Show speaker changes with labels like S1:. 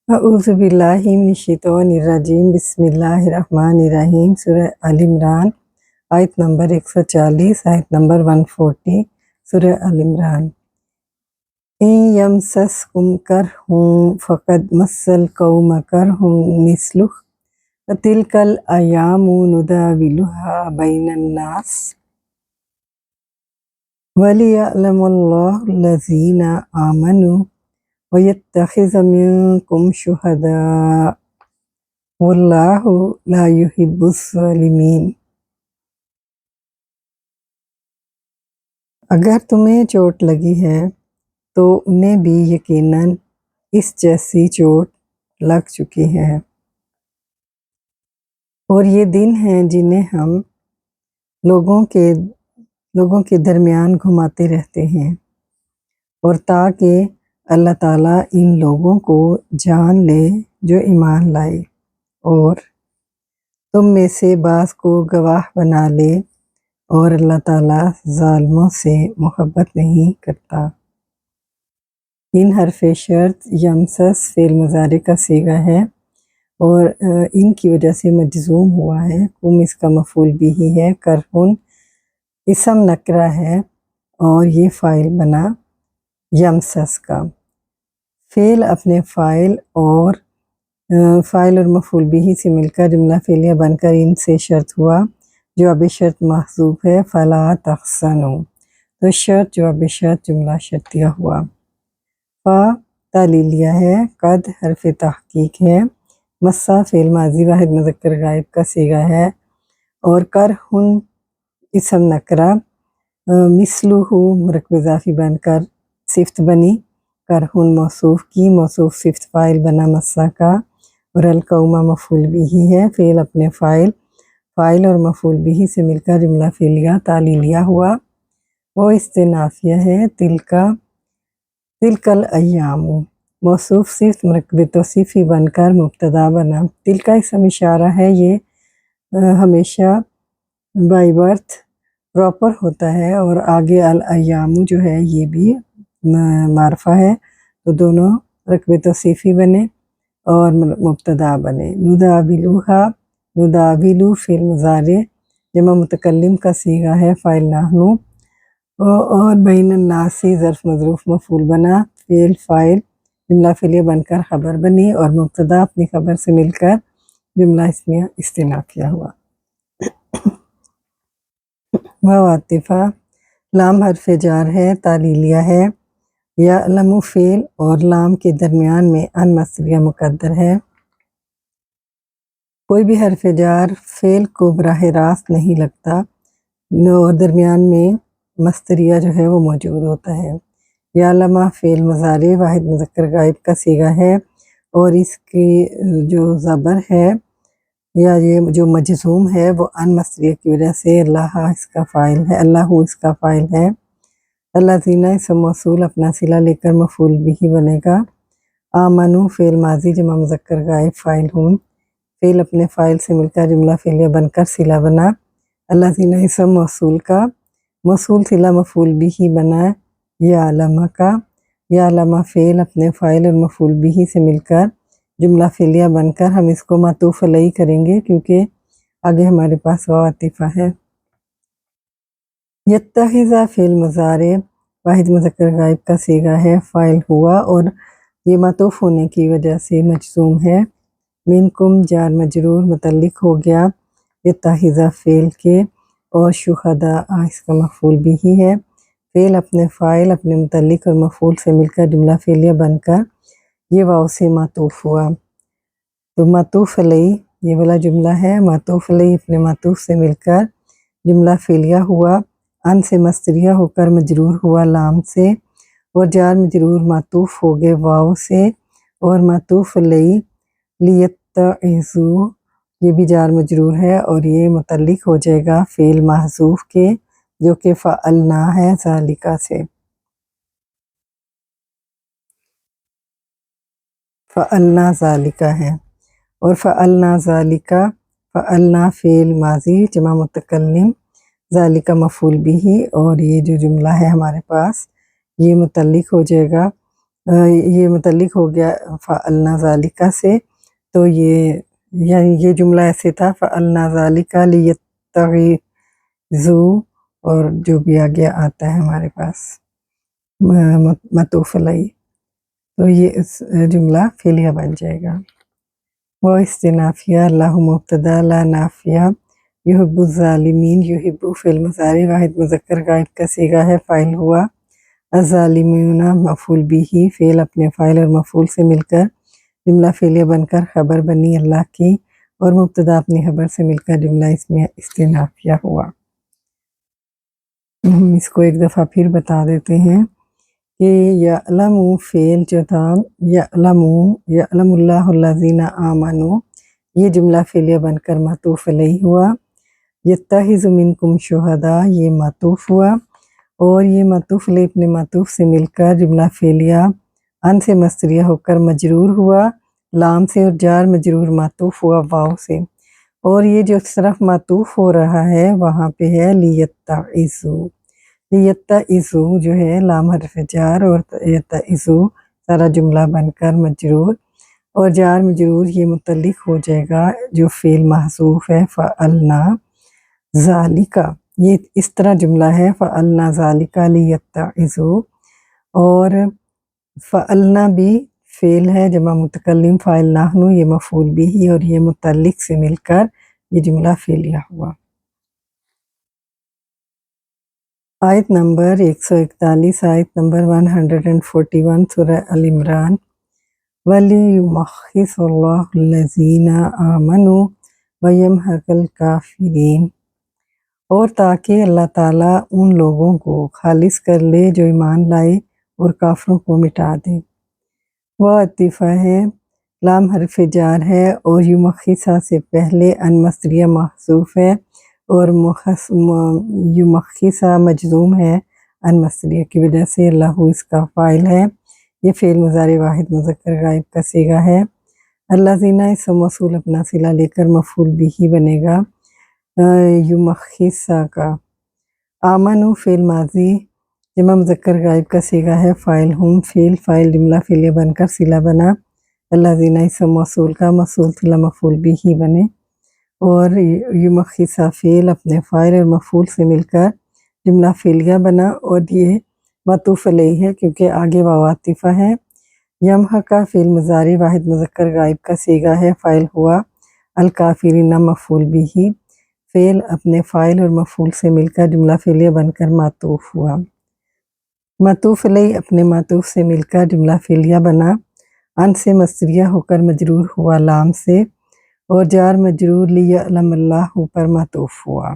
S1: اعوذ باللہ من الشیطان الرجیم بسم اللہ الرحمن الرحیم سورہ آل عمران آیت نمبر 140 آیت نمبر 140 سورہ آل عمران ان یمسسکم کرہم فقد مس القوم کرہم مثلہ وتلک الایام نداولها بین الناس ولیعلم اللہ الذین آمنوا وَيَتَّخِذَ مِنكُمْ شُهَدَاءَ وَاللَّهُ لَا يُحِبُّ الظَّالِمِينَ۔ اگر تمہیں چوٹ لگی ہے تو انہیں بھی یقیناً اس جیسی چوٹ لگ چکی ہے، اور یہ دن ہیں جنہیں ہم لوگوں کے درمیان گھماتے رہتے ہیں، اور تاکہ اللہ تعالیٰ ان لوگوں کو جان لے جو ایمان لائے، اور تم میں سے بعض کو گواہ بنا لے، اور اللہ تعالیٰ ظالموں سے محبت نہیں کرتا۔ ان حرف شرط یمسس فعل مضارع کا صیغہ ہے، اور ان کی وجہ سے مجزوم ہوا ہے۔ کم اس کا مفعول بھی ہے، کرہن اسم نکرہ ہے، اور یہ فاعل بنا یمسس کا۔ فعل اپنے فاعل اور مفعول بھی سے مل کر جملہ فعلیہ بن کر ان سے شرط ہوا۔ جواب شرط محذوف ہے، فلا تحسنوا، تو شرط جواب شرط جملہ شرطیہ ہوا۔ فا تعلیلیہ ہے، قد حرف تحقیق ہے، مسا فعل ماضی واحد مذکر غائب کا صیغہ ہے، اور کرہن اسم نکرہ، مثلہ مرکب اضافی بن کر صفت بنی، کرہن موصوف کی، موصوف صفت فاعل بنا مسا کا، اور القوم مفعول بھی ہے۔ فعل اپنے فاعل اور مفعول بھی سے مل کر جملہ فعلیہ تعلیلیہ ہوا۔ وہ استنافیہ ہے، تلک الایام، موصوف صفت مرکب توصیفی بن کر مبتدا بنا۔ تلک اسم اشارہ ہے، یہ ہمیشہ بائی برتھ پراپر ہوتا ہے، اور آگے الایام جو ہے یہ بھی معرفہ ہے، تو دونوں رکب توصیفی بنے اور مبتدا بنے۔ نداولوہا، نداولو فعل مضارع جمع متکلم کا صیغہ ہے، فاعل نحن، اور بین الناس ظرف مظروف مفعول بنا، فعل فاعل جملہ فعلیہ بن کر خبر بنی، اور مبتدا اپنی خبر سے مل کر جملہ اسمیہ استنافیہ ہوا۔ واو عاطفہ، لام حرف جار ہے، تعلیلیہ ہے، یعلم فعل اور لام کے درمیان میں ان مصدریہ مقدر ہے۔ کوئی بھی حرف جار فعل کو براہ راست نہیں لگتا، اور درمیان میں مصدریہ جو ہے وہ موجود ہوتا ہے۔ یعلم فعل مضارع واحد مذکر غائب کا صیغہ ہے، اور اس کی جو زبر ہے یا یہ جو مجزوم ہے وہ ان مصدریہ کی وجہ سے اللہ اس کا فاعل ہے، اللہ اس کا فاعل ہے۔ الذین اسم موصول اپنا صلہ لے کر مفعول بھی بنے گا۔ آمنو فعل ماضی جمع مذکر غائب فاعل ہوں، فعل اپنے فاعل سے مل کر جملہ فعلیہ بن کر صلہ بنا۔ الذین اسم موصول کا موصول صلہ مفعول بھی بنا یعلم کا۔ یعلم فعل اپنے فاعل اور مفعول بھی سے مل کر جملہ فعلیہ بن کر ہم اس کو معطوف علیہ کریں گے، کیونکہ آگے ہمارے پاس واو عاطفہ ہے۔ یتخذ فعل مضارع واحد مذکر غائب کا صیغہ ہے، فاعل ہوا، اور یہ معطوف ہونے کی وجہ سے مجزوم ہے۔ منکم جار مجرور متعلق ہو گیا یتخذ فعل کے، اور شہداء اس کا مفعول بھی ہے۔ فعل اپنے فاعل اپنے متعلق اور مفعول سے مل کر جملہ فعلیہ بن کر یہ واو سے معطوف ہوا، تو معطوف علیہ یہ والا جملہ ہے، معطوف علیہ اپنے معطوف سے مل کر جملہ فعلیہ ہوا، ان سے مصدریہ ہو کر مجرور ہوا لام سے، اور جار مجرور معطوف ہو گئے واو سے، اور معطوف علیہ لیتعظوا یہ بھی جار مجرور ہے، اور یہ متعلق ہو جائے گا فعل محذوف کے جو کہ فعلنا ہے ذالکہ سے۔ فعلنا ذالکہ ہے، اور فعلنا ذالکہ، فعلنا فعل ماضی جمع متکلم، ذالکہ مفعول بھی، اور یہ جو جملہ ہے ہمارے پاس یہ متعلق ہو جائے گا یہ متعلق ہو گیا فعلنا ذالکا سے، تو یہ جملہ ایسے تھا فعلنا ذالکا لیتغیظوا، اور جو بھی آگے آتا ہے ہمارے پاس معطوف علیہ، تو یہ جملہ فعلیہ بن جائے گا۔ وہ استنافیہ اللہ مبتدا لا نافیہ، یحب الظالمین، یحب فعل مضارع واحد مذکر غائب کا صیغہ ہے، فاعل ہوا، الظالمون مفعول بھی، فعل اپنے فاعل اور مفعول سے مل کر جملہ فعلیہ بن کر خبر بنی اللہ کی، اور مبتدا اپنی خبر سے مل کر جملہ اس میں استنافیہ ہوا۔ ہم اس کو ایک دفعہ پھر بتا دیتے ہیں کہ یعلم فعل جو تھا، یعلم اللہ الذین آمنوا، یہ جملہ فعلیہ بن کر معطوف علیہ ہوا۔ یتخذ منکم شہداء، یہ معطوف ہوا، اور یہ معطوف علیہ اپنے معطوف سے مل کر جملہ فعلیہ ان سے مصدریہ ہو کر مجرور ہوا لام سے، اور جار مجرور معطوف ہوا واو سے، اور یہ جو صرف معطوف ہو رہا ہے وہاں پہ ہے لیتعظوا۔ لیتعظوا جو ہے لام حرف جار، اور یتعظوا سارا جملہ بن کر مجرور، اور جار مجرور یہ متعلق ہو جائے گا جو فعل محذوف ہے فعلنا ذالکا، یہ اس طرح جملہ ہے فعلنا ذالکا لیتعظوا، اور فعلنا بھی فعل ہے جمع متکلم فاعل نحن، یہ مفعول بھی، اور یہ متعلق سے مل کر یہ جملہ فعلیہ ہوا۔ آیت نمبر 141، آیت نمبر 141 سورہ ال عمران۔ وَلِيُمَحِّصَ اللَّهُ الَّذِينَ آمَنُوا وَيَمْحَقَ الْكَافِرِينَ، اور تاکہ اللہ تعالیٰ ان لوگوں کو خالص کر لے جو ایمان لائے اور کافروں کو مٹا دے۔ وہ عطیفہ ہے، لام حرف جار ہے، اور یمخصہ سے پہلے ان مصدریہ محذوف ہے، اور یمخصہ مجزوم ہے ان مصدریہ کی وجہ سے، اللہ اس کا فاعل ہے، یہ فعل مضارع واحد مذکر غائب کا صیغہ ہے۔ الذین اس موصول اپنا صلہ لے کر مفعول بھی بنے گا یمخصہ کا۔ آمنو فعل ماضی جمع مذکر غائب کا صیغہ ہے، فاعل ہم، فاعل جملہ فعلیہ بن کر صلہ بنا، الذین اس موصول کا موصول صلہ مفعول بھی بنے، اور یمخصہ فعل اپنے فاعل اور مفعول سے مل کر جملہ فعلیہ بنا، اور یہ معطوف علیہ ہے کیونکہ آگے واو عاطفہ ہے۔ یمحق فعل مضارع واحد مذکر غائب کا صیغہ ہے، فاعل ہوا، الکافرین مفعول بھی، فعل اپنے فاعل اور مفعول سے مل کر جملہ فعلیہ بن کر معطوف ہوا۔ معطوف علیہ اپنے معطوف سے مل کر جملہ فعلیہ بنا، ان سے مصدریہ ہو کر مجرور ہوا لام سے، اور جار مجرور لیعلم اللہ پر معطوف ہوا۔